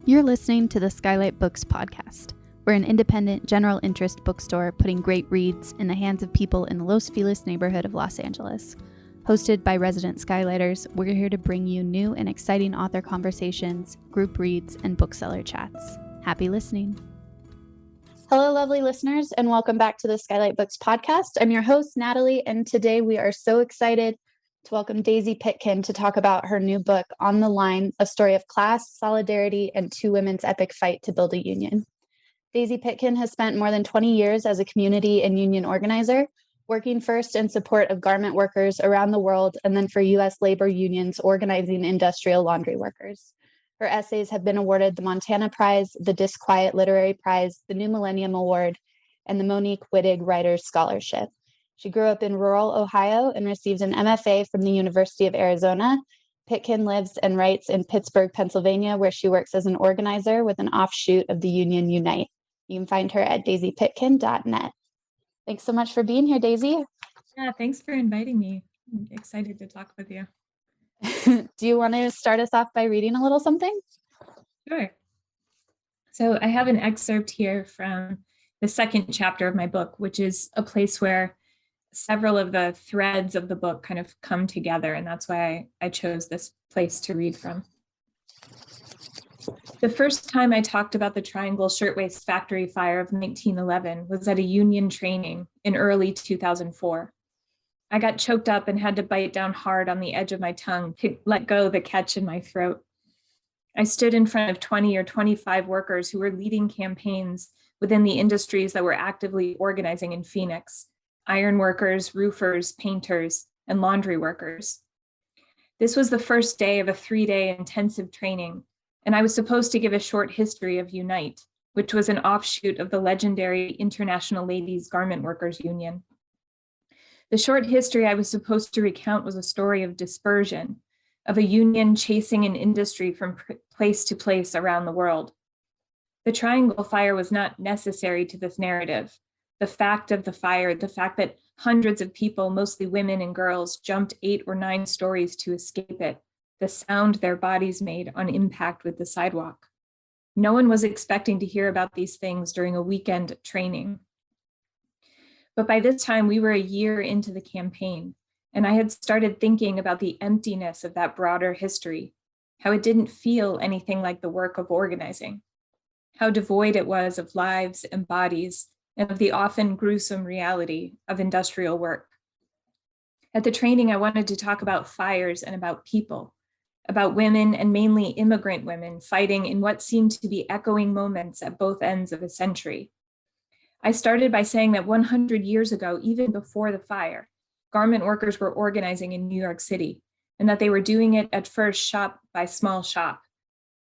You're listening to the SKYLIT Books podcast. We're an independent, general interest bookstore putting great reads in the hands of people in the Los Feliz neighborhood of Los Angeles. Hosted by resident Skylighters, we're here to bring you new and exciting author conversations, group reads, and bookseller chats. Happy listening. Hello, lovely listeners, and welcome back to the SKYLIT Books podcast. I'm your host, Natalie, and today we are so excited to welcome Daisy Pitkin to talk about her new book, On the Line, A Story of Class, Solidarity, and Two Women's Epic Fight to Build a Union. Daisy Pitkin has spent more than 20 years as a community and union organizer, working first in support of garment workers around the world, and then for U.S. labor unions organizing industrial laundry workers. Her essays have been awarded the Montana Prize, the Disquiet Literary Prize, the New Millennium Award, and the Monique Wittig Writers Scholarship. She grew up in rural Ohio and received an MFA from the University of Arizona. Pitkin lives and writes in Pittsburgh, Pennsylvania, where she works as an organizer with an offshoot of the union Unite. You can find her at daisypitkin.net. Thanks so much for being here, Daisy. Yeah, thanks for inviting me. I'm excited to talk with you. Do you want to start us off by reading a little something? Sure. So I have an excerpt here from the second chapter of my book, which is a place where several of the threads of the book kind of come together, and that's why I chose this place to read from. The first time I talked about the Triangle Shirtwaist Factory fire of 1911 was at a union training in early 2004. I got choked up and had to bite down hard on the edge of my tongue to let go the catch in my throat. I stood in front of 20 or 25 workers who were leading campaigns within the industries that were actively organizing in Phoenix: iron workers, roofers, painters, and laundry workers. This was the first day of a 3-day intensive training, and I was supposed to give a short history of Unite, which was an offshoot of the legendary International Ladies Garment Workers Union. The short history I was supposed to recount was a story of dispersion, of a union chasing an industry from place to place around the world. The Triangle Fire was not necessary to this narrative. The fact of the fire, the fact that hundreds of people, mostly women and girls, jumped 8 or 9 stories to escape it, the sound their bodies made on impact with the sidewalk. No one was expecting to hear about these things during a weekend training. But by this time, we were a year into the campaign, and I had started thinking about the emptiness of that broader history, how it didn't feel anything like the work of organizing, how devoid it was of lives and bodies, and of the often gruesome reality of industrial work. At the training, I wanted to talk about fires and about people, about women and mainly immigrant women fighting in what seemed to be echoing moments at both ends of a century. I started by saying that 100 years ago, even before the fire, garment workers were organizing in New York City, and that they were doing it at first shop by small shop.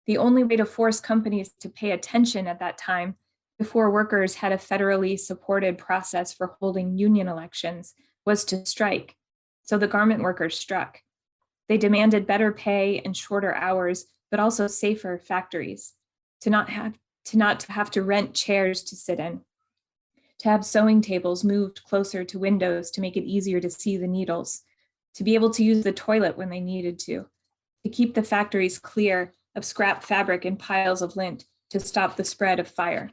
The only way to force companies to pay attention at that time, before workers had a federally supported process for holding union elections, was to strike. So the garment workers struck. They demanded better pay and shorter hours, but also safer factories, to not have to rent chairs to sit in, to have sewing tables moved closer to windows to make it easier to see the needles, to be able to use the toilet when they needed to keep the factories clear of scrap fabric and piles of lint to stop the spread of fire.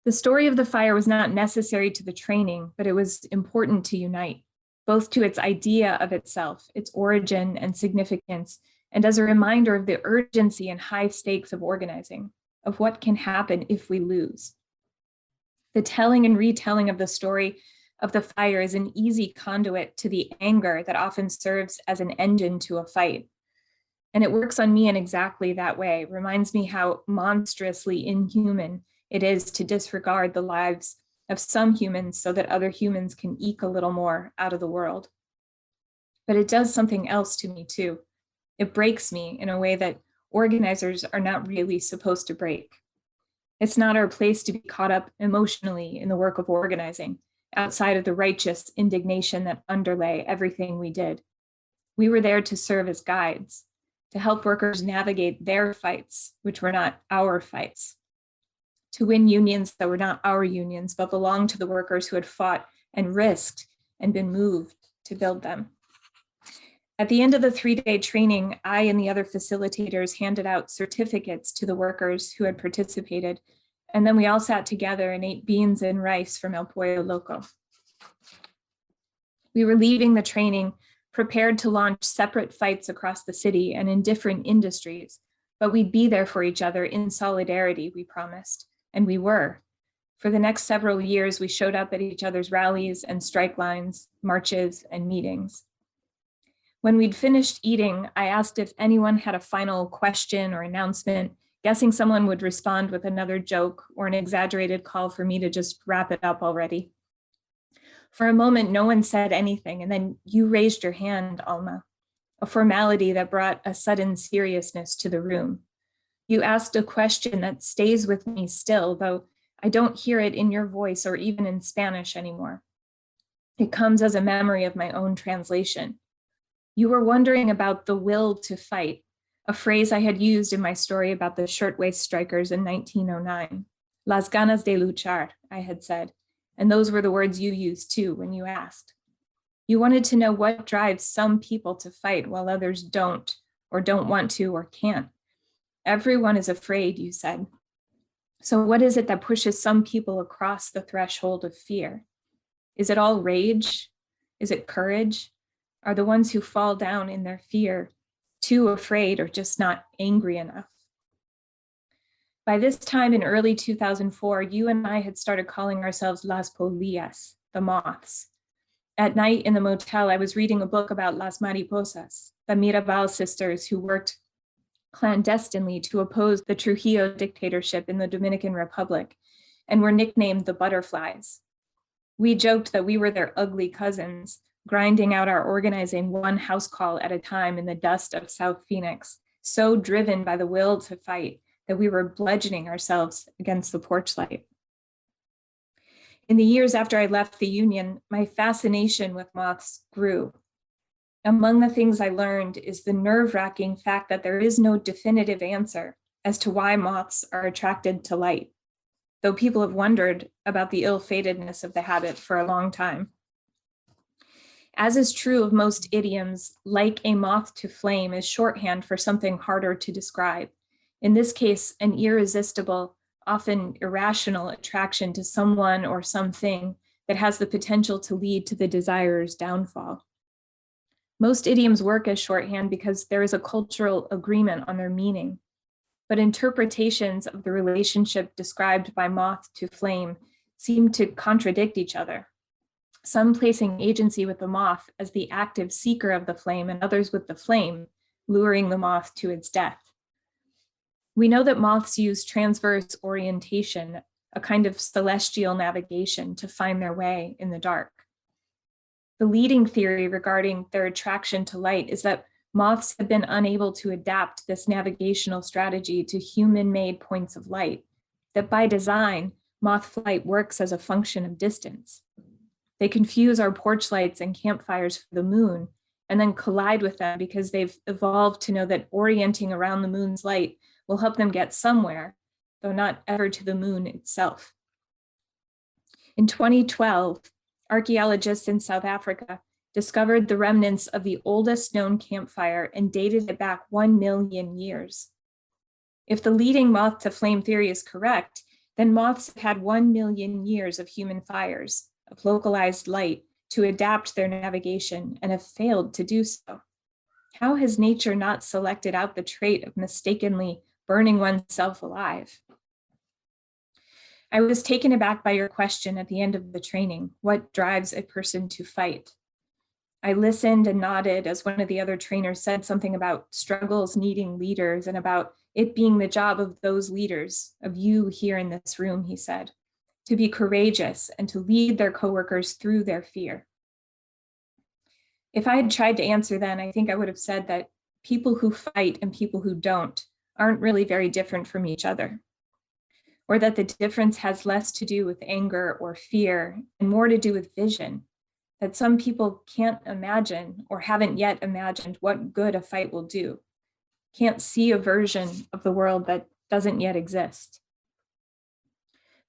The story of the fire was not necessary to the training, but it was important to Unite, both to its idea of itself, its origin and significance, and as a reminder of the urgency and high stakes of organizing, of what can happen if we lose. The telling and retelling of the story of the fire is an easy conduit to the anger that often serves as an engine to a fight. And it works on me in exactly that way, reminds me how monstrously inhuman it is to disregard the lives of some humans so that other humans can eke a little more out of the world. But it does something else to me too. It breaks me in a way that organizers are not really supposed to break. It's not our place to be caught up emotionally in the work of organizing, outside of the righteous indignation that underlay everything we did. We were there to serve as guides, to help workers navigate their fights, which were not our fights, to win unions that were not our unions, but belonged to the workers who had fought and risked and been moved to build them. At the end of the 3-day training, I and the other facilitators handed out certificates to the workers who had participated, and then we all sat together and ate beans and rice from El Pollo Loco. We were leaving the training, prepared to launch separate fights across the city and in different industries, but we'd be there for each other in solidarity, we promised, and we were. For the next several years, we showed up at each other's rallies and strike lines, marches, and meetings. When we'd finished eating, I asked if anyone had a final question or announcement, guessing someone would respond with another joke or an exaggerated call for me to just wrap it up already. For a moment, no one said anything, and then you raised your hand, Alma, a formality that brought a sudden seriousness to the room. You asked a question that stays with me still, though I don't hear it in your voice or even in Spanish anymore. It comes as a memory of my own translation. You were wondering about the will to fight, a phrase I had used in my story about the shirtwaist strikers in 1909. Las ganas de luchar, I had said, and those were the words you used too when you asked. You wanted to know what drives some people to fight while others don't, or don't want to, or can't. Everyone is afraid, you said. So what is it that pushes some people across the threshold of fear? Is it all rage? Is it courage? Are the ones who fall down in their fear too afraid or just not angry enough? By this time in early 2004, you and I had started calling ourselves Las Polillas, the moths. At night in the motel, I was reading a book about Las Mariposas, the Mirabal sisters who worked clandestinely to oppose the Trujillo dictatorship in the Dominican Republic and were nicknamed the butterflies. We joked that we were their ugly cousins, grinding out our organizing one house call at a time in the dust of South Phoenix, so driven by the will to fight that we were bludgeoning ourselves against the porch light. In the years after I left the union, my fascination with moths grew. Among the things I learned is the nerve-wracking fact that there is no definitive answer as to why moths are attracted to light, though people have wondered about the ill-fatedness of the habit for a long time. As is true of most idioms, like a moth to flame is shorthand for something harder to describe. In this case, an irresistible, often irrational attraction to someone or something that has the potential to lead to the desirer's downfall. Most idioms work as shorthand because there is a cultural agreement on their meaning, but interpretations of the relationship described by moth to flame seem to contradict each other. Some placing agency with the moth as the active seeker of the flame and others with the flame, luring the moth to its death. We know that moths use transverse orientation, a kind of celestial navigation to find their way in the dark. The leading theory regarding their attraction to light is that moths have been unable to adapt this navigational strategy to human-made points of light, that by design, moth flight works as a function of distance. They confuse our porch lights and campfires for the moon, and then collide with them because they've evolved to know that orienting around the moon's light will help them get somewhere, though not ever to the moon itself. In 2012, archaeologists in South Africa discovered the remnants of the oldest known campfire and dated it back 1 million years. If the leading moth to flame theory is correct, then moths have had 1 million years of human fires, of localized light, to adapt their navigation and have failed to do so. How has nature not selected out the trait of mistakenly burning oneself alive? I was taken aback by your question at the end of the training, what drives a person to fight? I listened and nodded as one of the other trainers said something about struggles needing leaders and about it being the job of those leaders, of you here in this room, he said, to be courageous and to lead their coworkers through their fear. If I had tried to answer then, I think I would have said that people who fight and people who don't aren't really very different from each other, or that the difference has less to do with anger or fear and more to do with vision, that some people can't imagine or haven't yet imagined what good a fight will do, can't see a version of the world that doesn't yet exist.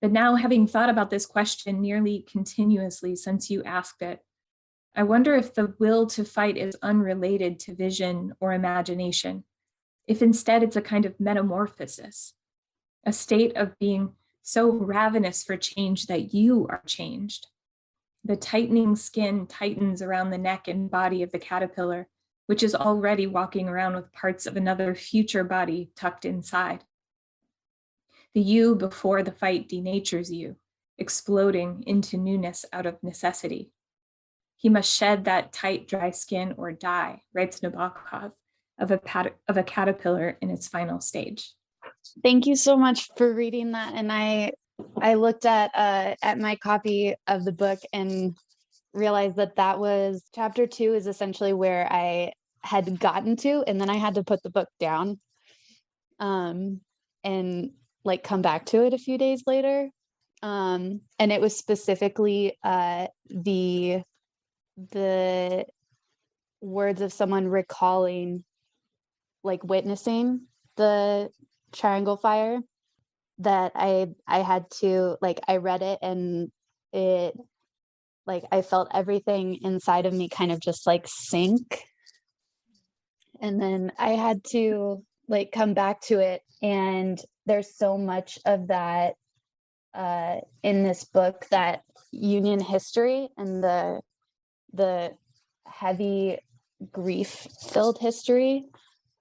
But now, having thought about this question nearly continuously since you asked it, I wonder if the will to fight is unrelated to vision or imagination, if instead it's a kind of metamorphosis, a state of being so ravenous for change that you are changed. The tightening skin tightens around the neck and body of the caterpillar, which is already walking around with parts of another future body tucked inside. The you before the fight denatures you, exploding into newness out of necessity. He must shed that tight, dry skin or die, writes Nabokov of a caterpillar in its final stage. Thank you so much for reading that. And I looked at my copy of the book and realized that was chapter 2 is essentially where I had gotten to, and then I had to put the book down, and like come back to it a few days later. And it was specifically the words of someone recalling, like witnessing the triangle fire, that I had to, like, I read it and it, like, I felt everything inside of me kind of just like sink. And then I had to like come back to it. And there's so much of that in this book, that Union history and the heavy grief-filled history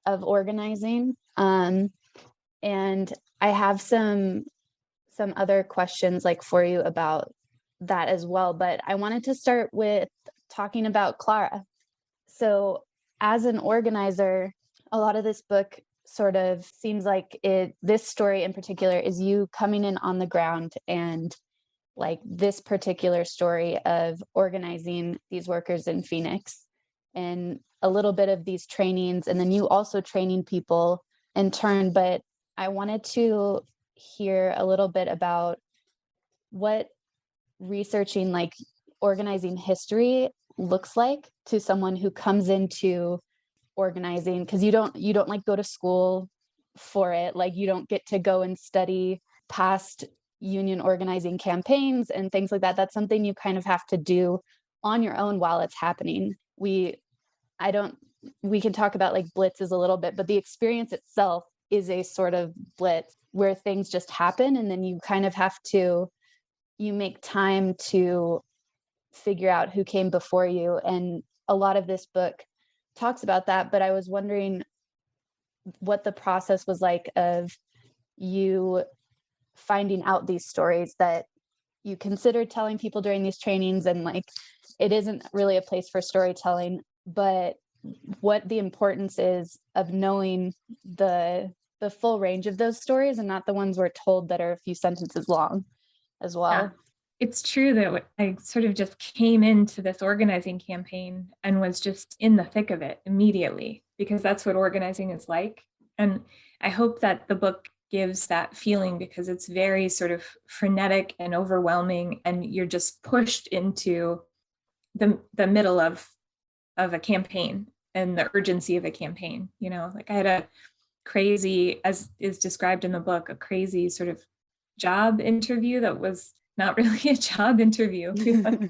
of organizing. And I have some other questions like for you about that as well, but I wanted to start with talking about Clara. So as an organizer, a lot of this book sort of seems like this story in particular is you coming in on the ground, and like this particular story of organizing these workers in Phoenix, and a little bit of these trainings, and then you also training people in turn. But I wanted to hear a little bit about what researching like organizing history looks like to someone who comes into organizing, because you don't like go to school for it. Like you don't get to go and study past union organizing campaigns and things like that. That's something you kind of have to do on your own while it's happening. We can talk about like blitzes a little bit, but the experience itself is a sort of blitz where things just happen, and then you kind of have to, you make time to figure out who came before you. And a lot of this book talks about that, but I was wondering what the process was like of you finding out these stories that you considered telling people during these trainings, and like it isn't really a place for storytelling, but what the importance is of knowing the full range of those stories and not the ones we're told that are a few sentences long as well. Yeah. It's true that I sort of just came into this organizing campaign and was just in the thick of it immediately, because that's what organizing is like. And I hope that the book gives that feeling, because it's very sort of frenetic and overwhelming, and you're just pushed into the middle of a campaign and the urgency of a campaign. You know, like I had a crazy, as is described in the book, a crazy sort of job interview that was not really a job interview. We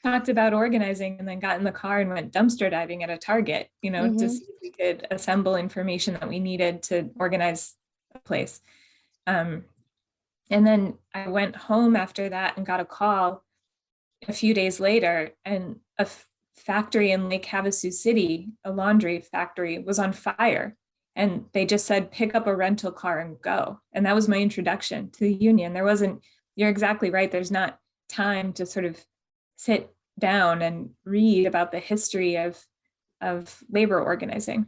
talked about organizing and then got in the car and went dumpster diving at a Target, you know, to see if we could assemble information that we needed to organize a place. And then I went home after that and got a call a few days later, and a factory in Lake Havasu City, a laundry factory, was on fire. And they just said, pick up a rental car and go. And that was my introduction to the union. There wasn't, you're exactly right, there's not time to sort of sit down and read about the history of labor organizing.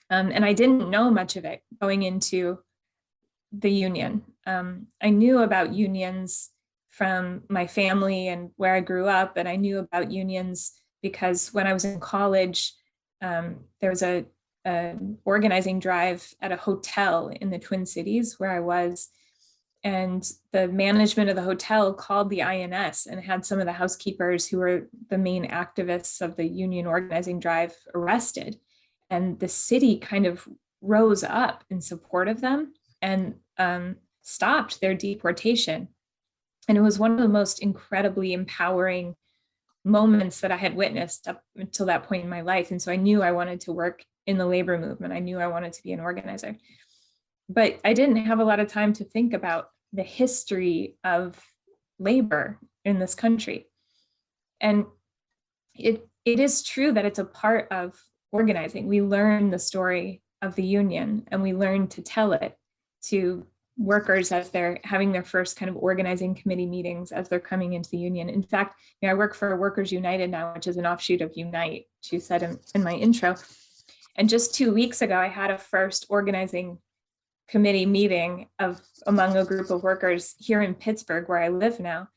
And I didn't know much of it going into the union. I knew about unions from my family and where I grew up, and I knew about unions because when I was in college, there was an organizing drive at a hotel in the Twin Cities where I was, and the management of the hotel called the INS and had some of the housekeepers who were the main activists of the union organizing drive arrested. And the city kind of rose up in support of them and stopped their deportation. And it was one of the most incredibly empowering moments that I had witnessed up until that point in my life. And so I knew I wanted to work in the labor movement. I knew I wanted to be an organizer, but I didn't have a lot of time to think about the history of labor in this country. And it is true that it's a part of organizing. We learn the story of the union and we learn to tell it to workers as they're having their first kind of organizing committee meetings as they're coming into the union. In fact, I work for Workers United now, which is an offshoot of Unite, she said in my intro. And just 2 weeks ago, I had a first organizing committee meeting among a group of workers here in Pittsburgh, where I live now.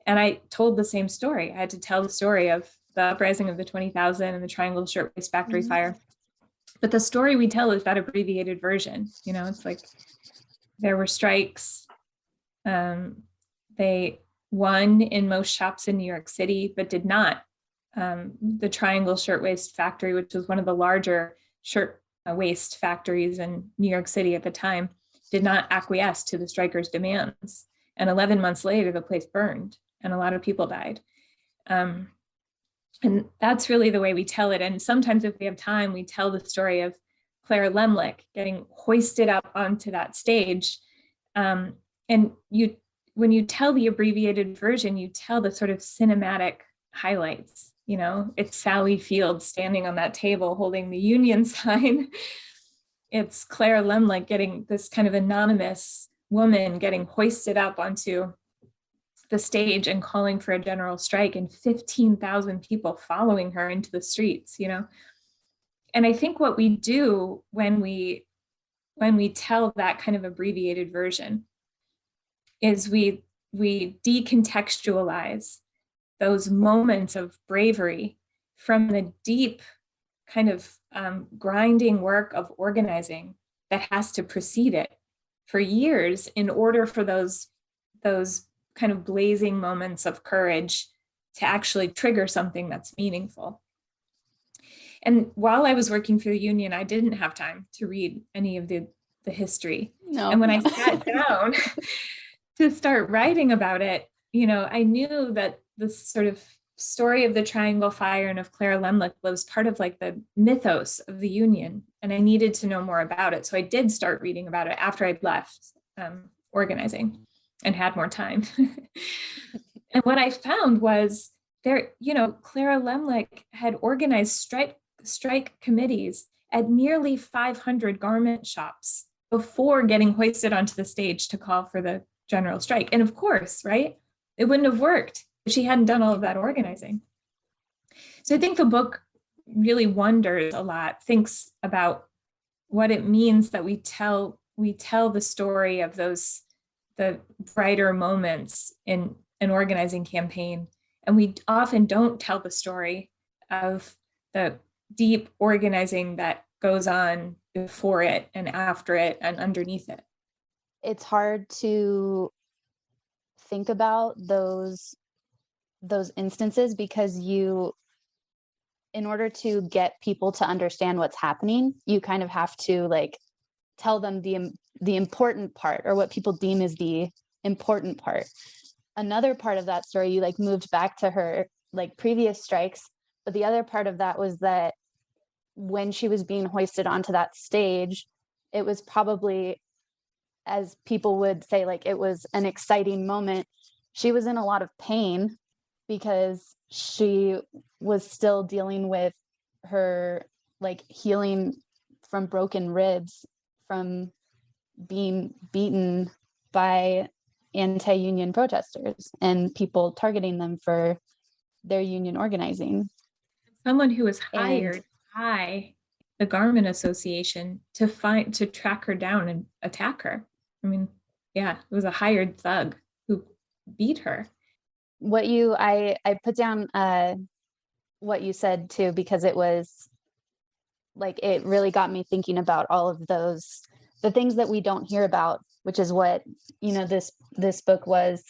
And I told the same story. I had to tell the story of the uprising of the 20,000 and the Triangle Shirtwaist Factory fire. But the story we tell is that abbreviated version. It's like there were strikes. They won in most shops in New York City, but did not. The Triangle Shirtwaist Factory, which was one of the larger shirtwaist factories in New York City at the time, did not acquiesce to the strikers' demands. And 11 months later, the place burned and a lot of people died. And that's really the way we tell it. And sometimes if we have time, we tell the story of Claire Lemlich getting hoisted up onto that stage. And when you tell the abbreviated version, you tell the sort of cinematic highlights. It's Sally Field standing on that table holding the union sign. It's Claire Lemlich getting this kind of anonymous woman getting hoisted up onto the stage and calling for a general strike, and 15,000 people following her into the streets, And I think what we do when we tell that kind of abbreviated version is we decontextualize those moments of bravery from the deep kind of grinding work of organizing that has to precede it for years in order for those kind of blazing moments of courage to actually trigger something that's meaningful. And while I was working for the union, I didn't have time to read any of the history. No. And when I sat down to start writing about it, I knew that the sort of story of the Triangle Fire and of Claire Lemlich was part of like the mythos of the union. And I needed to know more about it. So I did start reading about it after I'd left organizing and had more time. And what I found was Claire Lemlich had organized strike committees at nearly 500 garment shops before getting hoisted onto the stage to call for the general strike. And of course, right, it wouldn't have worked if she hadn't done all of that organizing. So I think the book really wonders a lot, thinks about what it means that we tell the story of the brighter moments in an organizing campaign. And we often don't tell the story of the deep organizing that goes on before it and after it and underneath it. It's hard to think about those instances because in order to get people to understand what's happening, you kind of have to like tell them the important part, or what people deem is the important part. Another part of that story, you like moved back to her like previous strikes, but the other part of that was that when she was being hoisted onto that stage, it was probably, as people would say, like it was an exciting moment. She was in a lot of pain because she was still dealing with her like healing from broken ribs from being beaten by anti-union protesters and people targeting them for their union organizing. Someone who was hired by the Garment Association to track her down and attack her. I mean, yeah, it was a hired thug who beat her. I put down what you said too, because it was like, it really got me thinking about all of the things that we don't hear about, which is what, this book was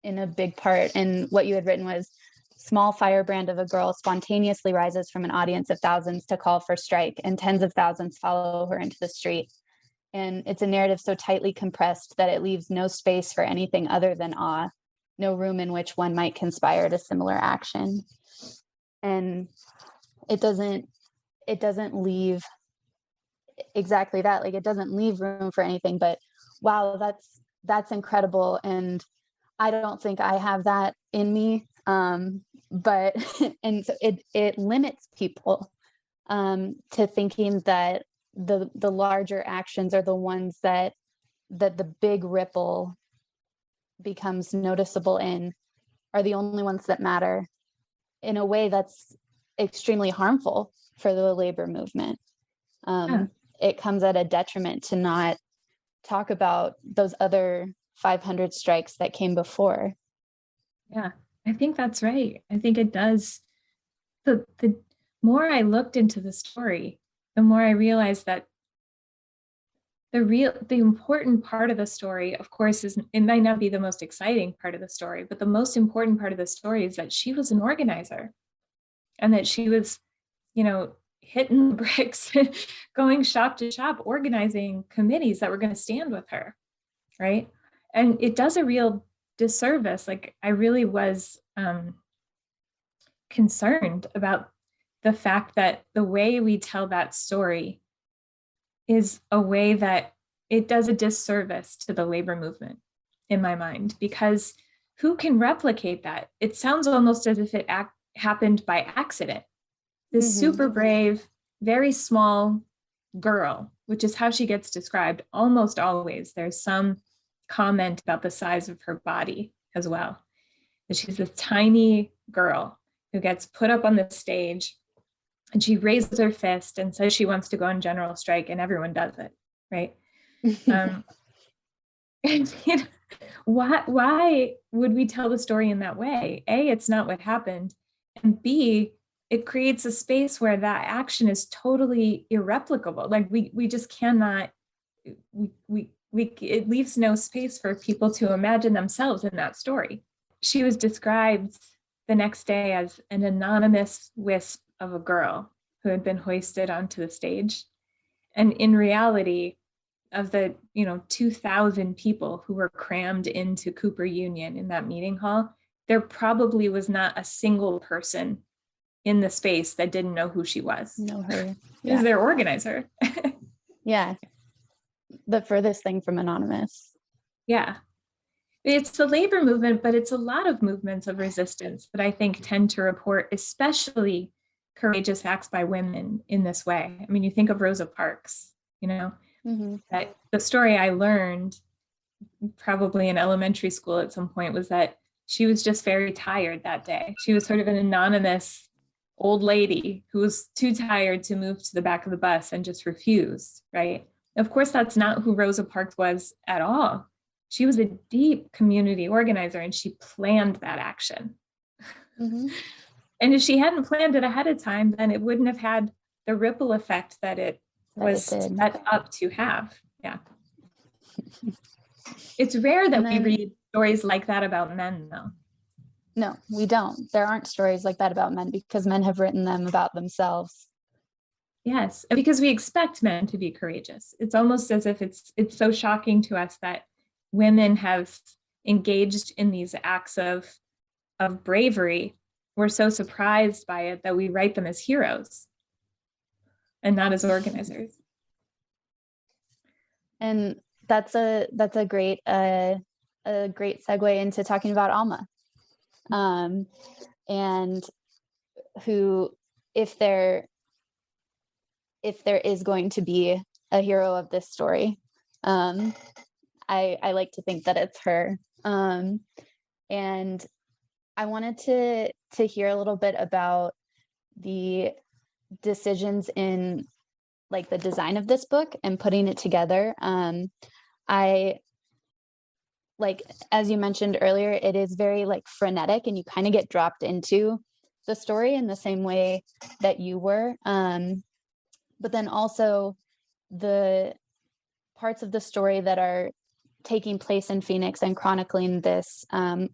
in a big part. And what you had written was, small firebrand of a girl spontaneously rises from an audience of thousands to call for strike, and tens of thousands follow her into the street. And it's a narrative so tightly compressed that it leaves no space for anything other than awe. no room in which one might conspire to similar action. And it doesn't leave exactly that. Like, it doesn't leave room for anything, but wow, that's incredible. And I don't think I have that in me. But, and so it limits people to thinking that the larger actions are the ones that the big ripple becomes noticeable in, are the only ones that matter, in a way that's extremely harmful for the labor movement. It comes at a detriment to not talk about those other 500 strikes that came before. Yeah, I think that's right. I think it does. The more I looked into the story, the more I realized that the important part of the story, of course, is, it might not be the most exciting part of the story, but the most important part of the story is that she was an organizer, and that she was, hitting the bricks, going shop to shop, organizing committees that were going to stand with her, right? And it does a real disservice. Like, I really was concerned about the fact that the way we tell that story is a way that it does a disservice to the labor movement, in my mind, because who can replicate that? It sounds almost as if it happened by accident. This super brave, very small girl, which is how she gets described almost always. There's some comment about the size of her body as well. And she's this tiny girl who gets put up on the stage, and she raises her fist and says she wants to go on general strike, and everyone does it, right? And, why would we tell the story in that way? A, it's not what happened, and B, it creates a space where that action is totally irreplicable. Like, we just cannot. It leaves no space for people to imagine themselves in that story. She was described the next day as an anonymous wisp of a girl who had been hoisted onto the stage. And in reality, of the 2,000 people who were crammed into Cooper Union in that meeting hall, there probably was not a single person in the space that didn't know who she was. Know her. She was their organizer. Yeah. The furthest thing from anonymous. Yeah. It's the labor movement, but it's a lot of movements of resistance that I think tend to report especially courageous acts by women in this way. I mean, you think of Rosa Parks, that the story I learned probably in elementary school at some point was that she was just very tired that day. She was sort of an anonymous old lady who was too tired to move to the back of the bus and just refused, right? Of course, that's not who Rosa Parks was at all. She was a deep community organizer, and she planned that action. And if she hadn't planned it ahead of time, then it wouldn't have had the ripple effect that it was set up to have. Yeah. It's rare that we read stories like that about men, though. No, we don't. There aren't stories like that about men, because men have written them about themselves. Yes, and because we expect men to be courageous. It's almost as if it's so shocking to us that women have engaged in these acts of bravery. We're so surprised by it that we write them as heroes and not as organizers. And that's a great segue into talking about Alma, and who, if there is going to be a hero of this story, I like to think that it's her. And I wanted to hear a little bit about the decisions in, like, the design of this book and putting it together. I, like, as you mentioned earlier, it is very, like, frenetic, and you kind of get dropped into the story in the same way that you were. But then also the parts of the story that are taking place in Phoenix and chronicling this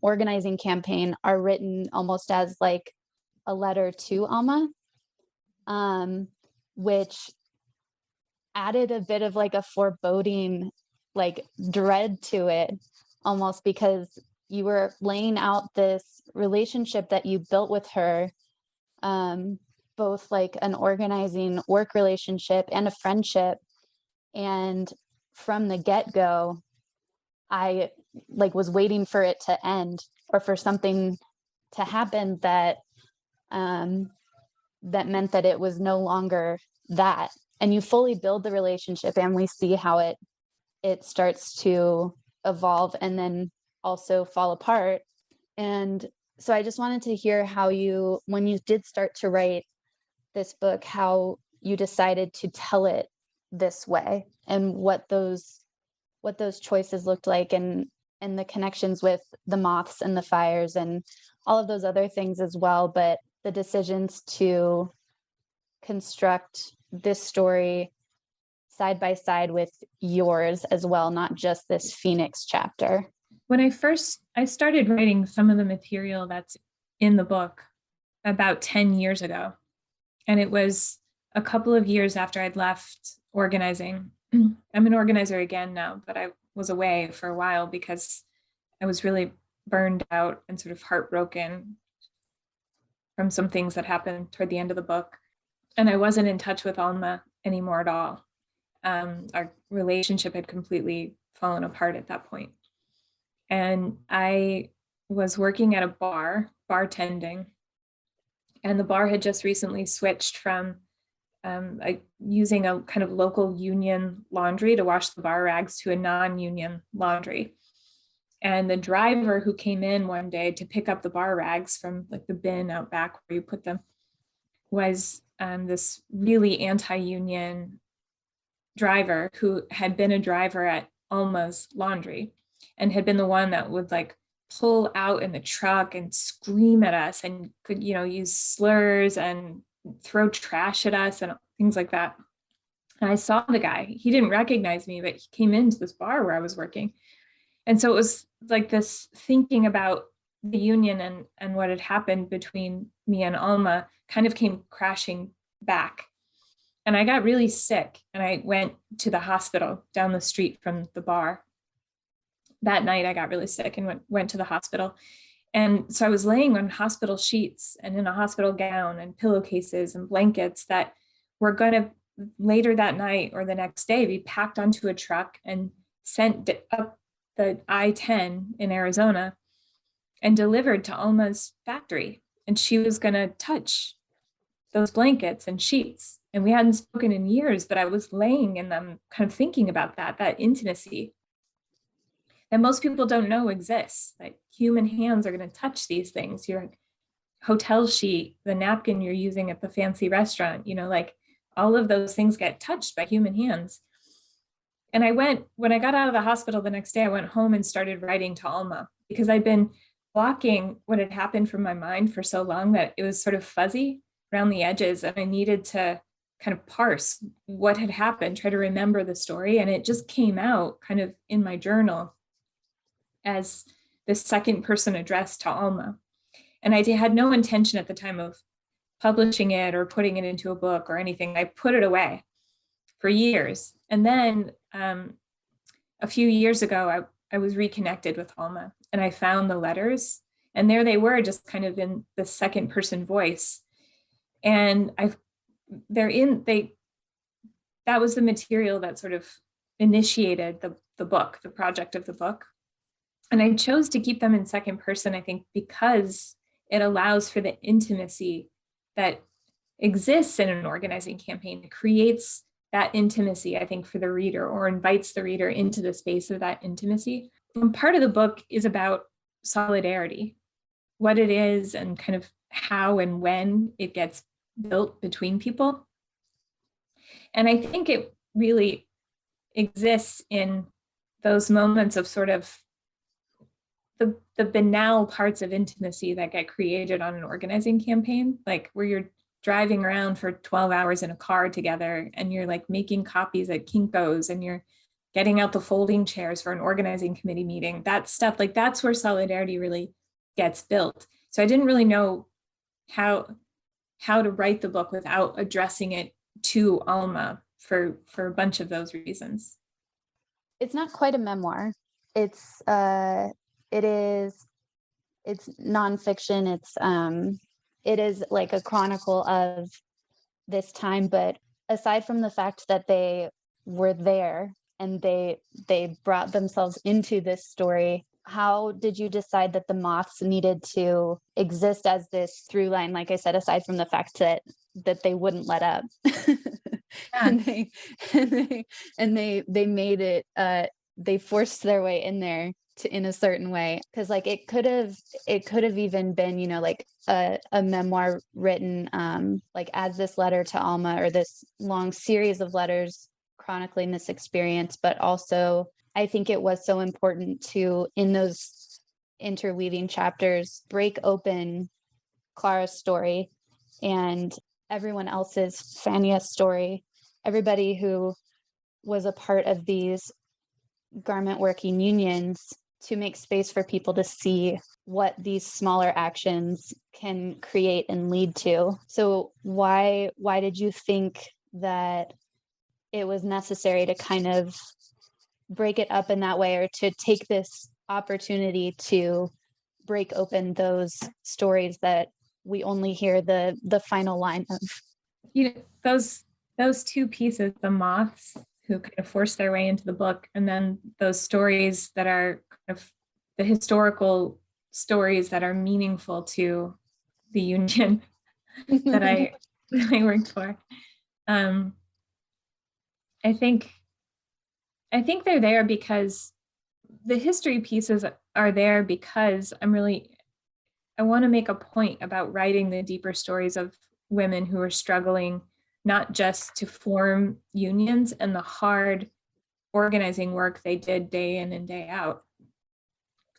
organizing campaign are written almost as like a letter to Alma, which added a bit of like a foreboding, like, dread to it, almost, because you were laying out this relationship that you built with her, both like an organizing work relationship and a friendship. And from the get-go, I like was waiting for it to end or for something to happen that that meant that it was no longer that. And you fully build the relationship, and we see how it starts to evolve and then also fall apart. And so I just wanted to hear how you, when you did start to write this book, how you decided to tell it this way, and what those choices looked like, and the connections with the moths and the fires and all of those other things as well, but the decisions to construct this story side by side with yours as well, not just this Phoenix chapter. When I started writing some of the material that's in the book about 10 years ago. And it was a couple of years after I'd left organizing. I'm an organizer again now, but I was away for a while because I was really burned out and sort of heartbroken from some things that happened toward the end of the book. And I wasn't in touch with Alma anymore at all. Our relationship had completely fallen apart at that point. And I was working at a bar, bartending, and the bar had just recently switched from using a kind of local union laundry to wash the bar rags to a non-union laundry. And the driver who came in one day to pick up the bar rags from like the bin out back where you put them was this really anti-union driver who had been a driver at Alma's laundry and had been the one that would like pull out in the truck and scream at us and could, use slurs and throw trash at us and things like that. And I saw the guy. He didn't recognize me, but he came into this bar where I was working. And so it was like this thinking about the union and what had happened between me and Alma kind of came crashing back. And I got really sick, and I went to the hospital down the street from the bar. That night I got really sick and went to the hospital. And so I was laying on hospital sheets and in a hospital gown and pillowcases and blankets that were going to later that night or the next day be packed onto a truck and sent up the I-10 in Arizona and delivered to Alma's factory. And she was going to touch those blankets and sheets. And we hadn't spoken in years, but I was laying in them kind of thinking about that intimacy that most people don't know exists. Like human hands are going to touch these things. Your hotel sheet, the napkin you're using at the fancy restaurant, like all of those things get touched by human hands. And when I got out of the hospital the next day, I went home and started writing to Alma because I'd been blocking what had happened from my mind for so long that it was sort of fuzzy around the edges. And I needed to kind of parse what had happened, try to remember the story. And it just came out kind of in my journal as this second person address to Alma. And I had no intention at the time of publishing it or putting it into a book or anything. I put it away for years. And then a few years ago, I was reconnected with Alma and I found the letters, and there they were, just kind of in the second person voice. And that was the material that sort of initiated the book, the project of the book. And I chose to keep them in second person, I think, because it allows for the intimacy that exists in an organizing campaign. It creates that intimacy, I think, for the reader, or invites the reader into the space of that intimacy. And part of the book is about solidarity, what it is and kind of how and when it gets built between people. And I think it really exists in those moments of sort of the banal parts of intimacy that get created on an organizing campaign, like where you're driving around for 12 hours in a car together and you're like making copies at Kinko's and you're getting out the folding chairs for an organizing committee meeting. That stuff, like that's where solidarity really gets built. So I didn't really know how to write the book without addressing it to Alma for a bunch of those reasons. It's not quite a memoir. It's it's nonfiction. It is like a chronicle of this time, but aside from the fact that they were there and they brought themselves into this story, how did you decide that the moths needed to exist as this through line? Like I said, aside from the fact that they wouldn't let up. Yeah. They made it, they forced their way in there in a certain way, because like it could have even been, like a memoir written like as this letter to Alma, or this long series of letters chronicling this experience. But also I think it was so important to, in those interweaving chapters, break open Clara's story and everyone else's, Fanya's story, everybody who was a part of these garment working unions, to make space for people to see what these smaller actions can create and lead to. So why did you think that it was necessary to kind of break it up in that way, or to take this opportunity to break open those stories that we only hear the final line of? Those two pieces, the moths who kind of force their way into the book, and then those stories that are kind of the historical stories that are meaningful to the union that I worked for. I think they're there because the history pieces are there because I want to make a point about writing the deeper stories of women who are struggling, not just to form unions and the hard organizing work they did day in and day out,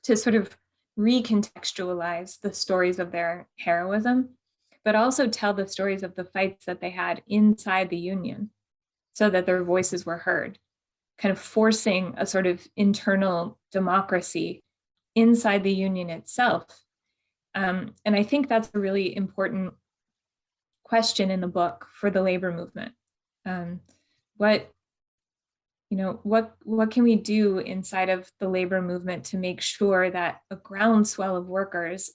to sort of recontextualize the stories of their heroism, but also tell the stories of the fights that they had inside the union so that their voices were heard, kind of forcing a sort of internal democracy inside the union itself. And I think that's a really important question in the book for the labor movement. What can we do inside of the labor movement to make sure that a groundswell of workers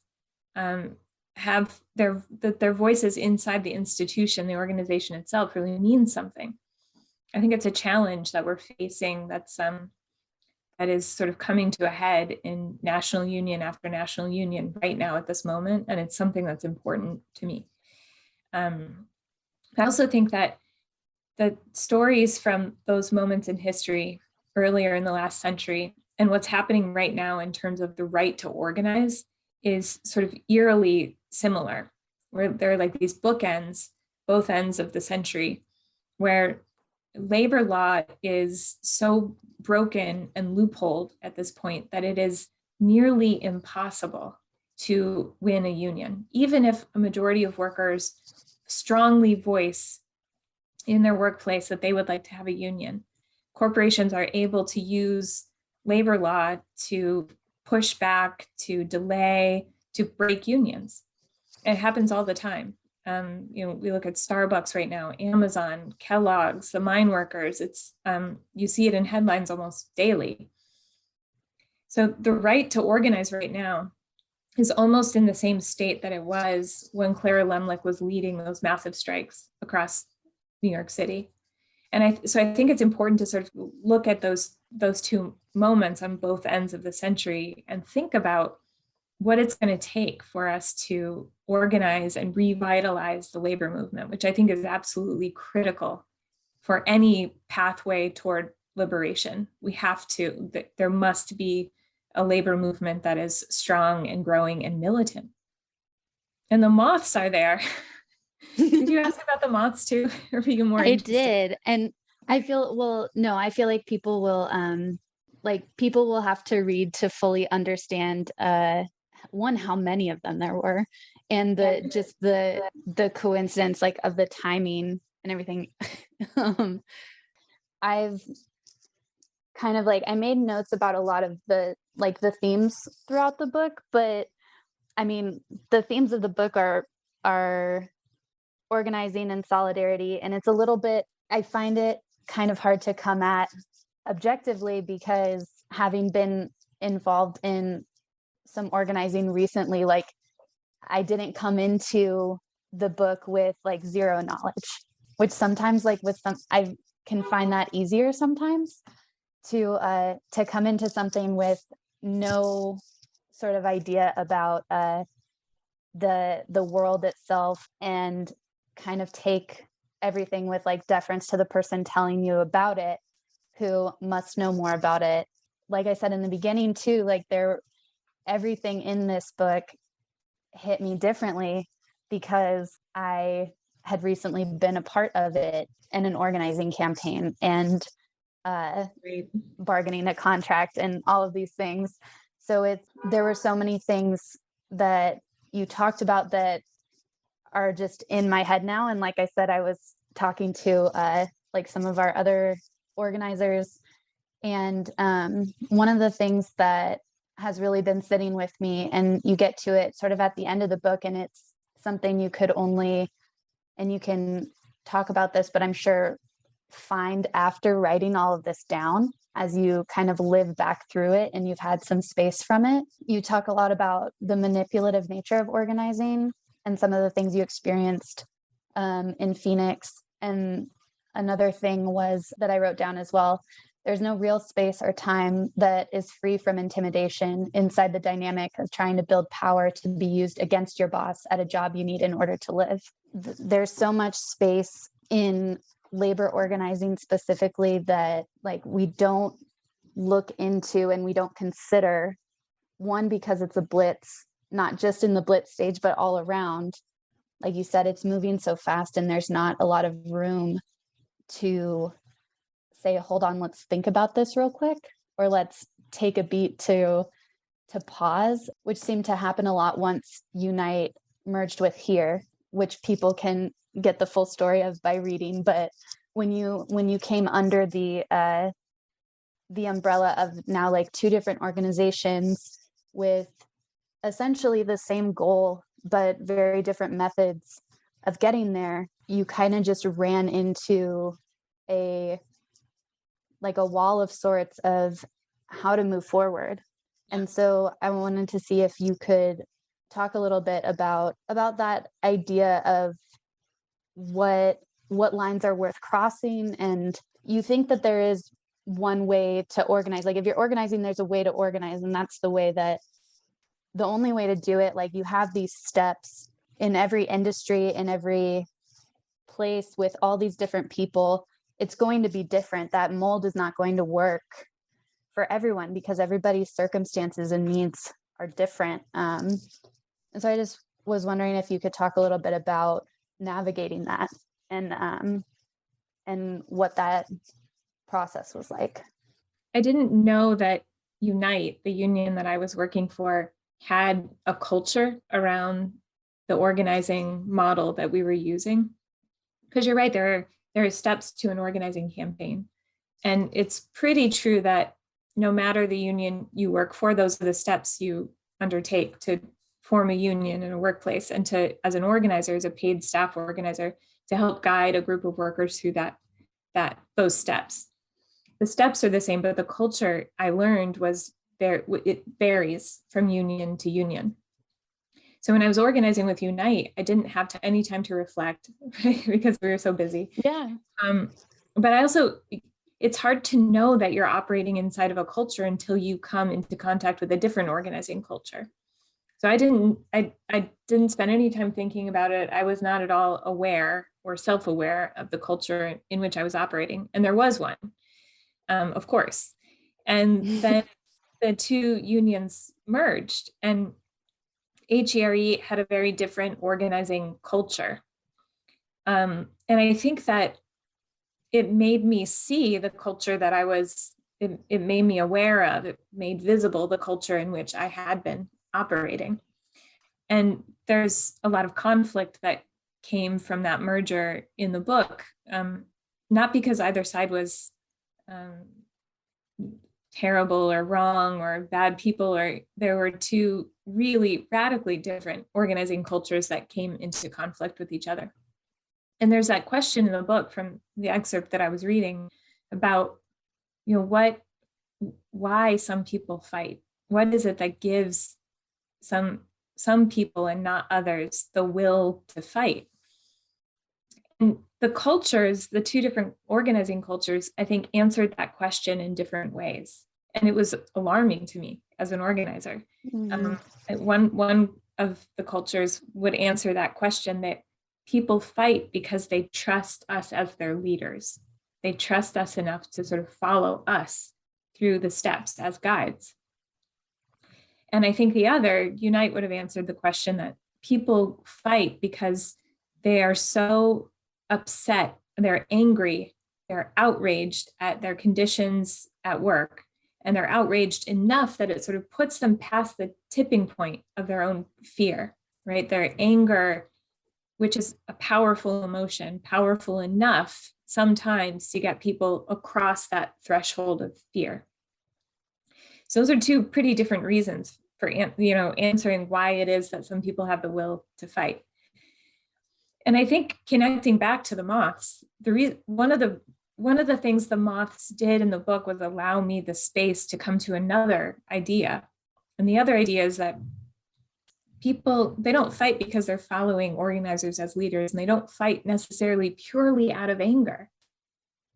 have their voices inside the institution, the organization itself, really means something? I think it's a challenge that we're facing that is sort of coming to a head in national union after national union right now at this moment, and it's something that's important to me. I also think that the stories from those moments in history earlier in the last century and what's happening right now in terms of the right to organize is sort of eerily similar, where there are like these bookends, both ends of the century, where labor law is so broken and loopholed at this point that it is nearly impossible to win a union, even if a majority of workers strongly voice in their workplace that they would like to have a union. Corporations are able to use labor law to push back, to delay, to break unions. It happens all the time. We look at Starbucks right now, Amazon, Kellogg's, the mine workers. It's you see it in headlines almost daily. So the right to organize right now is almost in the same state that it was when Clara Lemlich was leading those massive strikes across New York City. And I think it's important to sort of look at those two moments on both ends of the century and think about what it's going to take for us to organize and revitalize the labor movement, which I think is absolutely critical for any pathway toward liberation. There must be a labor movement that is strong and growing and militant. And the moths are there. Did you ask about the moths too? Or were you more interested? I did. And I feel like people will have to read to fully understand one, how many of them there were, and the coincidence like of the timing and everything. I've kind of I made notes about a lot of the themes throughout the book, but I mean the themes of the book are organizing and solidarity, and it's a little bit, I find it kind of hard to come at objectively, because having been involved in some organizing recently, like I didn't come into the book with like zero knowledge, which sometimes like with some, I can find that easier sometimes to come into something with no sort of idea about the world itself, and kind of take everything with like deference to the person telling you about it, who must know more about it. Like I said in the beginning too, like everything in this book hit me differently because I had recently been a part of it in an organizing campaign and bargaining a contract and all of these things. So there were so many things that you talked about that are just in my head now. And like I said, I was talking to like some of our other organizers, and one of the things that has really been sitting with me, and you get to it sort of at the end of the book, and it's something you could only, and you can talk about this, but I'm sure find after writing all of this down, as you kind of live back through it and you've had some space from it. You talk a lot about the manipulative nature of organizing and some of the things you experienced in Phoenix. And another thing was that I wrote down as well, there's no real space or time that is free from intimidation inside the dynamic of trying to build power to be used against your boss at a job you need in order to live. There's so much space in labor organizing specifically that like we don't look into and we don't consider, one, because it's a blitz, not just in the blitz stage, but all around. Like you said, it's moving so fast and there's not a lot of room to say, hold on, let's think about this real quick, or let's take a beat to pause, which seemed to happen a lot once Unite merged with Here, which people can get the full story of by reading. But when you came under the umbrella of now like two different organizations with essentially the same goal, but very different methods of getting there, you kind of just ran into a wall of sorts of how to move forward. And so I wanted to see if you could talk a little bit about that idea of what lines are worth crossing. And you think that there is one way to organize, like if you're organizing, there's a way to organize, and that's the only way to do it. Like you have these steps in every industry, in every place with all these different people. It's going to be different. That mold is not going to work for everyone because everybody's circumstances and needs are different. And so I just was wondering if you could talk a little bit about navigating that and what that process was like. I didn't know that Unite, the union that I was working for, had a culture around the organizing model that we were using. Because you're right, there are steps to an organizing campaign. And it's pretty true that no matter the union you work for, those are the steps you undertake to form a union in a workplace, and to, as an organizer, as a paid staff organizer, to help guide a group of workers through those steps. The steps are the same, but the culture I learned was it varies from union to union. So when I was organizing with Unite, I didn't have any time to reflect, right? Because we were so busy. Yeah. But it's hard to know that you're operating inside of a culture until you come into contact with a different organizing culture. So I didn't spend any time thinking about it. I was not at all aware or self-aware of the culture in which I was operating. And there was one, of course. And then the two unions merged, and HERE had a very different organizing culture. And I think that it made me see the culture that it made me aware of, it made visible the culture in which I had been operating. And there's a lot of conflict that came from that merger in the book, not because either side was terrible or wrong or bad people, or there were two really radically different organizing cultures that came into conflict with each other. And there's that question in the book from the excerpt that I was reading about, why some people fight. What is it that gives some people and not others the will to fight. And the cultures, the two different organizing cultures, I think answered that question in different ways. And it was alarming to me as an organizer. One of the cultures would answer that question that people fight because they trust us as their leaders. They trust us enough to sort of follow us through the steps as guides. And I think the other, Unite, would have answered the question that people fight because they are so upset, they're angry, they're outraged at their conditions at work, and they're outraged enough that it sort of puts them past the tipping point of their own fear, right? Their anger, which is a powerful emotion, powerful enough sometimes to get people across that threshold of fear. So those are two pretty different reasons for answering why it is that some people have the will to fight. And I think connecting back to the moths, one of the things the moths did in the book was allow me the space to come to another idea. And the other idea is that people, they don't fight because they're following organizers as leaders, and they don't fight necessarily purely out of anger.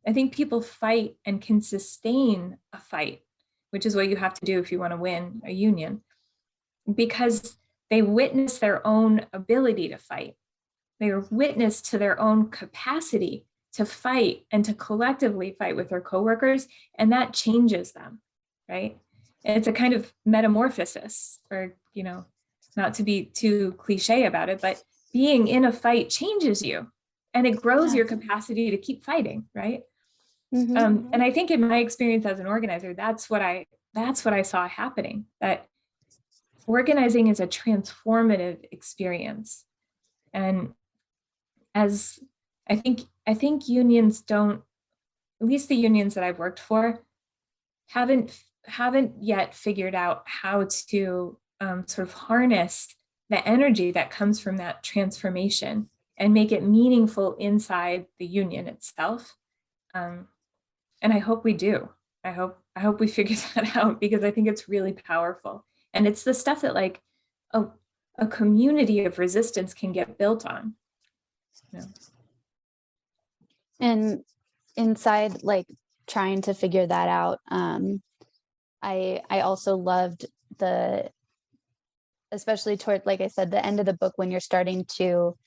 I think people fight and can sustain a fight, which is what you have to do if you want to win a union, because they witness their own ability to fight. They are witness to their own capacity to fight and to collectively fight with their coworkers, and that changes them, right? And it's a kind of metamorphosis, or, not to be too cliche about it, but being in a fight changes you, and it grows your capacity to keep fighting, right? And I think in my experience as an organizer, that's what I saw happening, that organizing is a transformative experience. And as I think unions don't, at least the unions that I've worked for, haven't yet figured out how to sort of harness the energy that comes from that transformation and make it meaningful inside the union itself. And I hope we do. I hope we figure that out, because I think it's really powerful. And it's the stuff that like a community of resistance can get built on. And inside, like, trying to figure that out, I also loved especially toward, like I said, the end of the book, when you're starting to,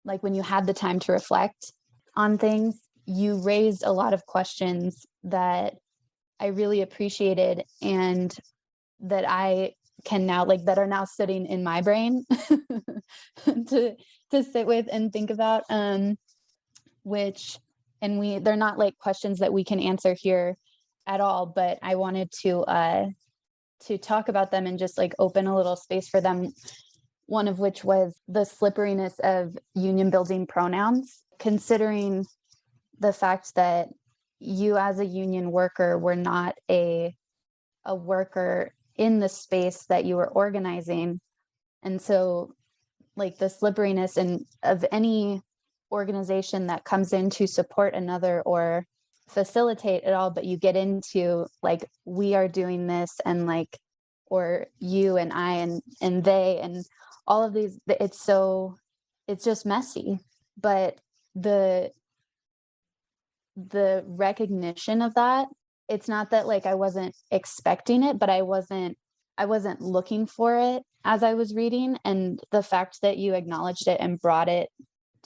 like, when you had the time to reflect on things, you raised a lot of questions that I really appreciated, and that I can now, like, that are now sitting in my brain to sit with and think about, they're not like questions that we can answer here at all, but I wanted to talk about them and just like open a little space for them. One of which was the slipperiness of union building pronouns, considering the fact that you as a union worker were not a worker in the space that you were organizing. And so, like, the slipperiness of any organization that comes in to support another or facilitate it all, but you get into like, we are doing this, and like, or you and I and they and all of these, it's just messy. But the recognition of that, it's not that like I wasn't expecting it, but I wasn't looking for it as I was reading. And the fact that you acknowledged it and brought it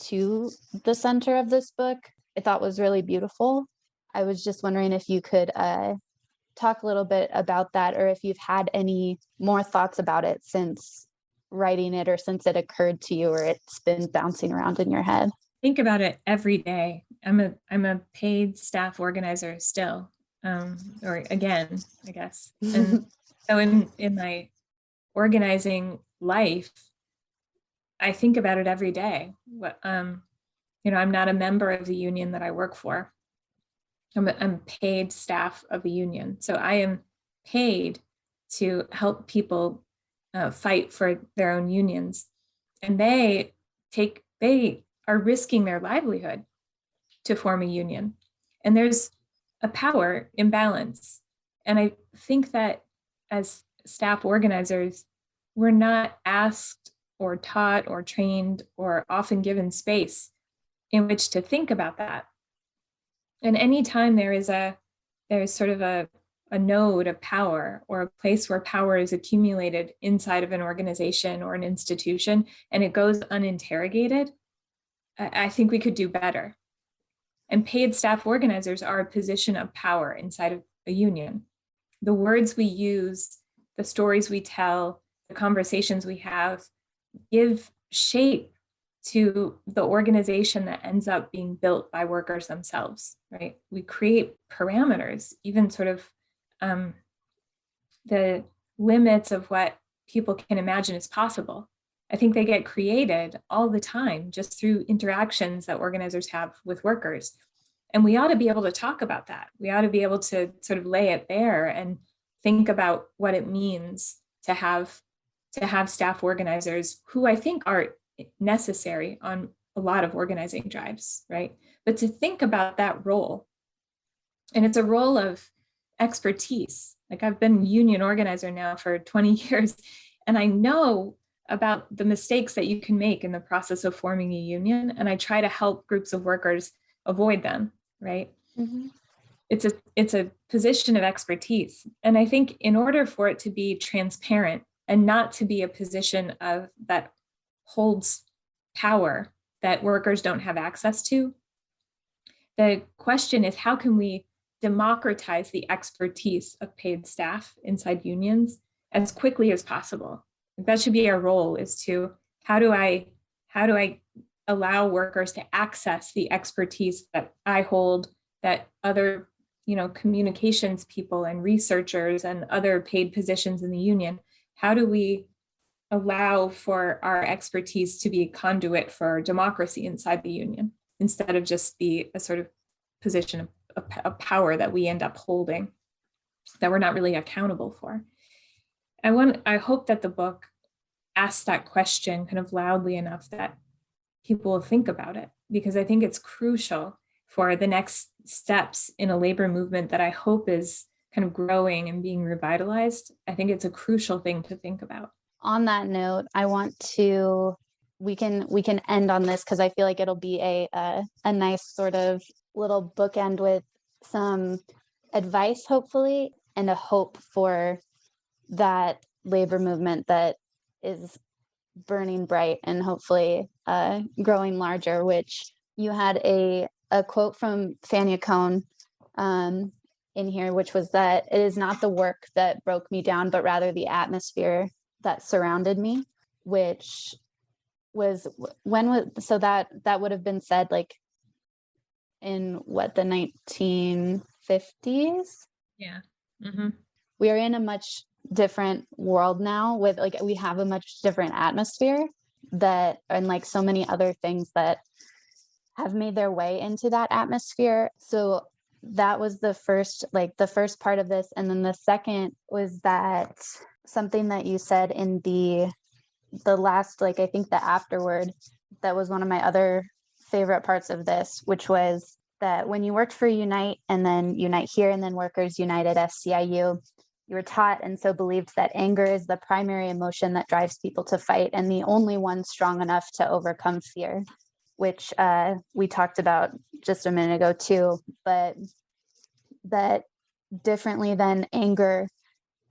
to the center of this book, I thought was really beautiful. I was just wondering if you could talk a little bit about that, or if you've had any more thoughts about it since writing it, or since it occurred to you, or it's been bouncing around in your head. Think about it every day. I'm a paid staff organizer still, or again, I guess. And so in my organizing life, I think about it every day. I'm not a member of the union that I work for. I'm paid staff of a union. So I am paid to help people fight for their own unions. And they are risking their livelihood to form a union. And there's a power imbalance. And I think that as staff organizers, we're not asked or taught or trained or often given space in which to think about that. And anytime there is sort of a node of power or a place where power is accumulated inside of an organization or an institution and it goes uninterrogated, I think we could do better. And paid staff organizers are a position of power inside of a union. The words we use, the stories we tell, the conversations we have give shape to the organization that ends up being built by workers themselves, right? We create parameters, even sort of the limits of what people can imagine is possible. I think they get created all the time just through interactions that organizers have with workers. And we ought to be able to talk about that. We ought to be able to sort of lay it bare and think about what it means to have staff organizers who I think are necessary on a lot of organizing drives, right? But to think about that role, and it's a role of expertise. Like I've been union organizer now for 20 years, and I know about the mistakes that you can make in the process of forming a union, and I try to help groups of workers avoid them, right? Mm-hmm. It's a position of expertise. And I think in order for it to be transparent and not to be a position of that holds power that workers don't have access to, the question is, how can we democratize the expertise of paid staff inside unions as quickly as possible? That should be our role, is to how do I allow workers to access the expertise that I hold, that other communications people and researchers and other paid positions in the union, how do we allow for our expertise to be a conduit for democracy inside the union instead of just be a sort of position of power that we end up holding that we're not really accountable for? I hope that the book asks that question kind of loudly enough that people will think about it, because I think it's crucial for the next steps in a labor movement that I hope is kind of growing and being revitalized. I think it's a crucial thing to think about. On that note, I want to, we can end on this because I feel like it'll be a nice sort of little bookend with some advice, hopefully, and a hope for that labor movement that is burning bright and hopefully growing larger, which you had a quote from Fania Cone in here, which was that it is not the work that broke me down, but rather the atmosphere that surrounded me, which was so that would have been said like in what, the 1950s? Yeah. Mm-hmm. We are in a much different world now with like, we have a much different atmosphere that, and like so many other things that have made their way into that atmosphere. So that was the first part of this. And then the second was that something that you said in the last, like, I think the afterword, that was one of my other favorite parts of this, which was that when you worked for Unite and then Unite Here and then Workers Unite at SCIU, you were taught and so believed that anger is the primary emotion that drives people to fight and the only one strong enough to overcome fear, which we talked about just a minute ago too, but that differently than anger,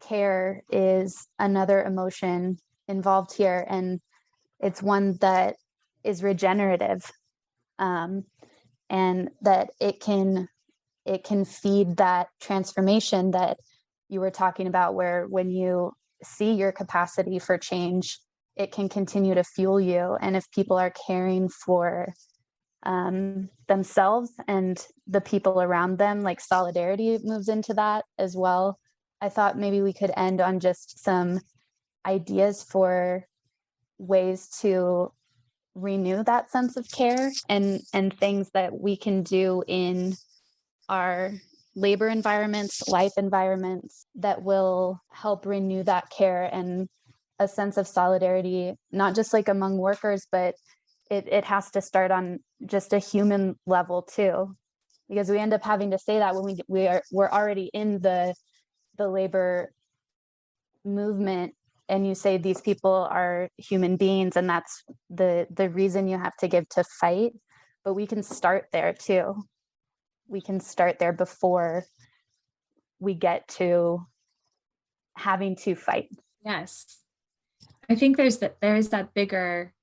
care is another emotion involved here, and it's one that is regenerative, and that it can feed that transformation that you were talking about, where when you see your capacity for change, it can continue to fuel you. And if people are caring for themselves and the people around them, like solidarity moves into that as well. I thought maybe we could end on just some ideas for ways to renew that sense of care and things that we can do in our labor environments, life environments, that will help renew that care and a sense of solidarity, not just like among workers, but it has to start on just a human level too, because we end up having to say that when we're already in the labor movement and you say these people are human beings and that's the reason you have to give to fight, but we can start there too. We can start there before we get to having to fight. Yes. I think there is that bigger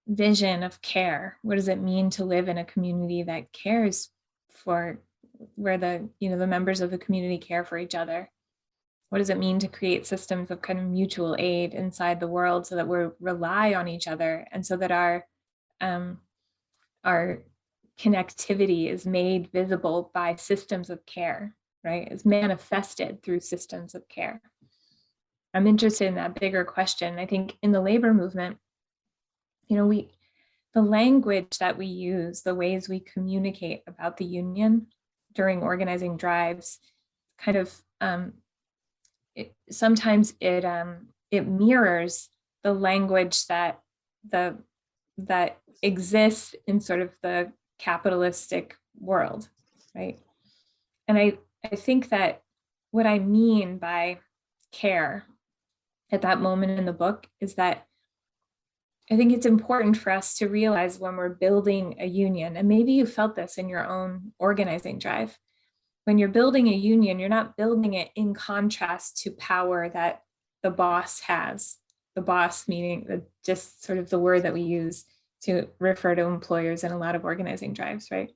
vision of care. What does it mean to live in a community that cares for, where the members of the community care for each other? What does it mean to create systems of kind of mutual aid inside the world so that we rely on each other, and so that our connectivity is made visible by systems of care, right? It's manifested through systems of care. I'm interested in that bigger question. I think in the labor movement, the language that we use, the ways we communicate about the union during organizing drives, kind of sometimes it mirrors the language that exists in sort of the capitalistic world, right? And I think that what I mean by care at that moment in the book is that I think it's important for us to realize when we're building a union, and maybe you felt this in your own organizing drive, when you're building a union, you're not building it in contrast to power that the boss has. The boss meaning just sort of the word that we use to refer to employers in a lot of organizing drives, right?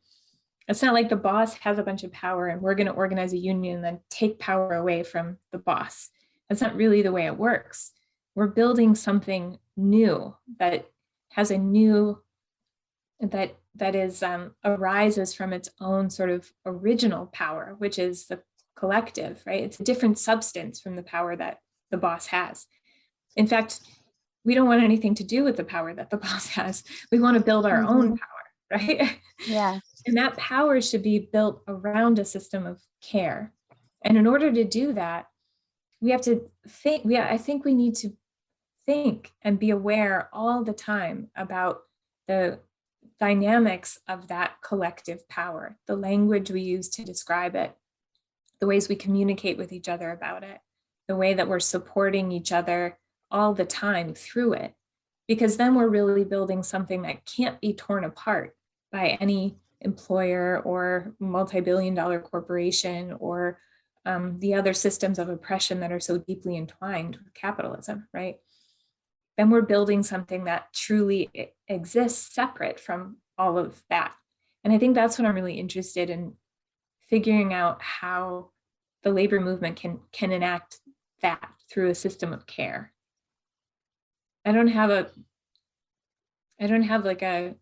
It's not like the boss has a bunch of power and we're going to organize a union and then take power away from the boss. That's not really the way it works. We're building something new that has a new, that arises from its own sort of original power, which is the collective, right? It's a different substance from the power that the boss has. In fact, we don't want anything to do with the power that the boss has. We want to build our own power, right? Yeah. And that power should be built around a system of care. And in order to do that, we have to think, I think we need to think and be aware all the time about the dynamics of that collective power, the language we use to describe it, the ways we communicate with each other about it, the way that we're supporting each other all the time through it, because then we're really building something that can't be torn apart by any employer or multi-billion-dollar corporation or the other systems of oppression that are so deeply entwined with capitalism, right? Then we're building something that truly exists separate from all of that. And I think that's what I'm really interested in, figuring out how the labor movement can enact that through a system of care. I don't have like a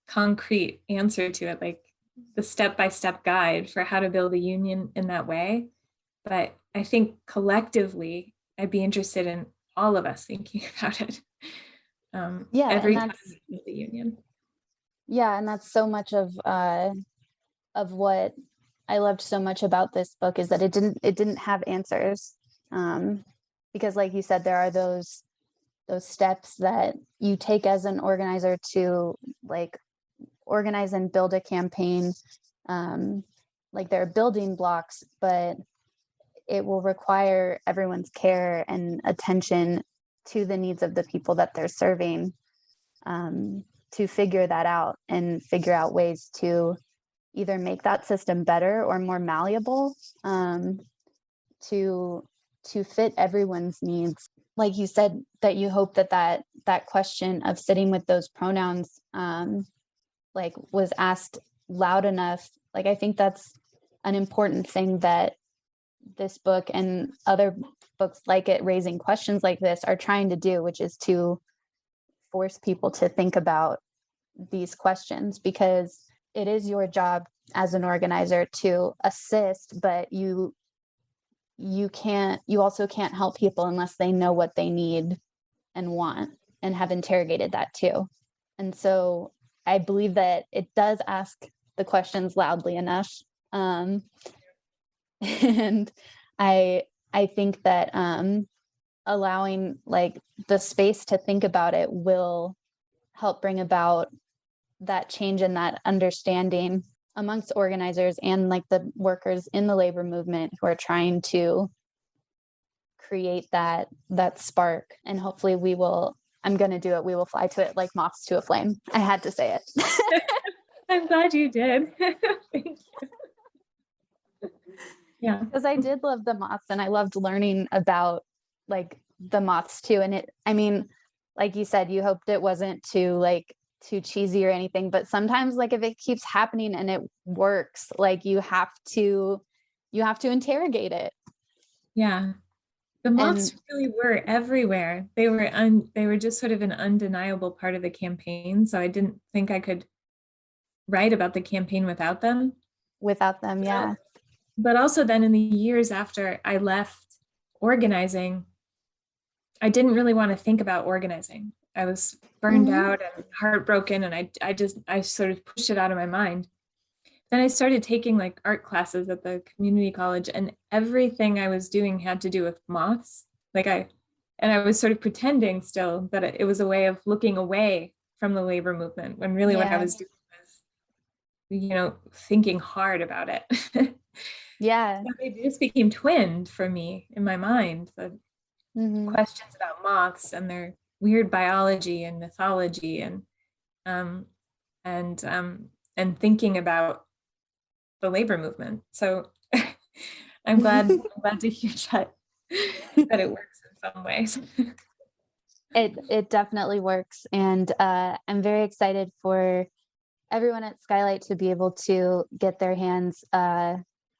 concrete answer to it, like the step-by-step guide for how to build a union in that way. But I think collectively, I'd be interested in all of us thinking about it. Every time we build the union. Yeah, and that's so much of what I loved so much about this book, is that it didn't have answers, because, like you said, there are those steps that you take as an organizer to like organize and build a campaign. Like there are building blocks, but it will require everyone's care and attention to the needs of the people that they're serving, to figure that out and figure out ways to either make that system better or more malleable, to fit everyone's needs. Like you said, that you hope that question of sitting with those pronouns like was asked loud enough. Like I think that's an important thing that this book and other books like it, raising questions like this, are trying to do, which is to force people to think about these questions, because it is your job as an organizer to assist, but you also can't help people unless they know what they need and want and have interrogated that too. And so I believe that it does ask the questions loudly enough. And I think that allowing like the space to think about it will help bring about that change and that understanding amongst organizers and like the workers in the labor movement who are trying to create that spark. And hopefully I'm going to do it. We will fly to it like moths to a flame. I had to say it. I'm glad you did. Thank you. Yeah. Because I did love the moths, and I loved learning about like the moths too. And like you said, you hoped it wasn't too cheesy or anything, but sometimes like if it keeps happening and it works, like you have to interrogate it. Yeah. The moths really were everywhere. They were just sort of an undeniable part of the campaign. So I didn't think I could write about the campaign without them. Yeah. But also then in the years after I left organizing, I didn't really want to think about organizing. I was burned out and heartbroken, and I sort of pushed it out of my mind. Then I started taking like art classes at the community college, and everything I was doing had to do with moths. I was sort of pretending still that it was a way of looking away from the labor movement, when really what I was doing was, thinking hard about it. Yeah. So they just became twinned for me in my mind. The questions about moths and their weird biology and mythology and thinking about the labor movement. So I'm glad to hear that it works in some ways. It definitely works. And I'm very excited for everyone at SKYLIT to be able to get their hands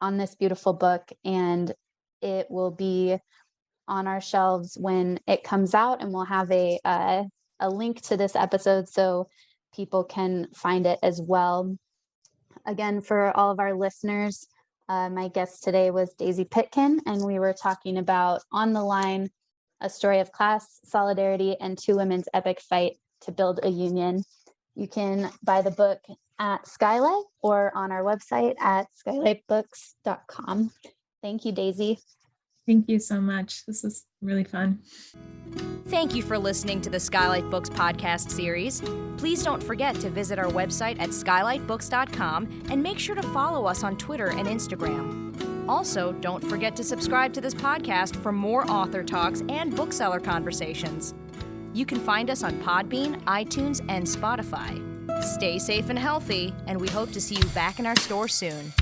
on this beautiful book, and it will be on our shelves when it comes out, and we'll have a link to this episode so people can find it as well. Again, for all of our listeners, my guest today was Daisy Pitkin, and we were talking about On the Line, a story of class, solidarity, and two women's epic fight to build a union. You can buy the book at SKYLIT or on our website at skylitbooks.com. Thank you, Daisy. Thank you so much. This was really fun. Thank you for listening to the SKYLIT Books podcast series. Please don't forget to visit our website at skylitbooks.com and make sure to follow us on Twitter and Instagram. Also, don't forget to subscribe to this podcast for more author talks and bookseller conversations. You can find us on Podbean, iTunes, and Spotify. Stay safe and healthy, and we hope to see you back in our store soon.